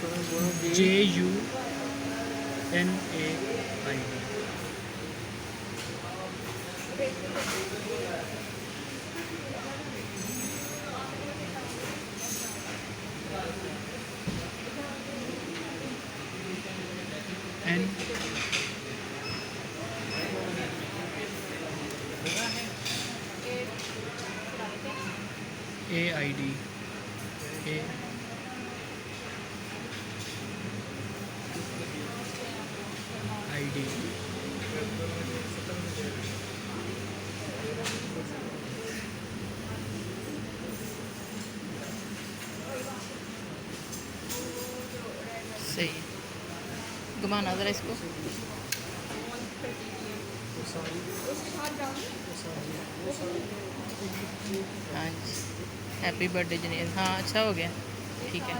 JUNAID। NAID AID। सही है, घुमाना ज़रा इसको। हाँ जी, हैप्पी बर्थडे जनेश। हाँ अच्छा हो गया, ठीक है।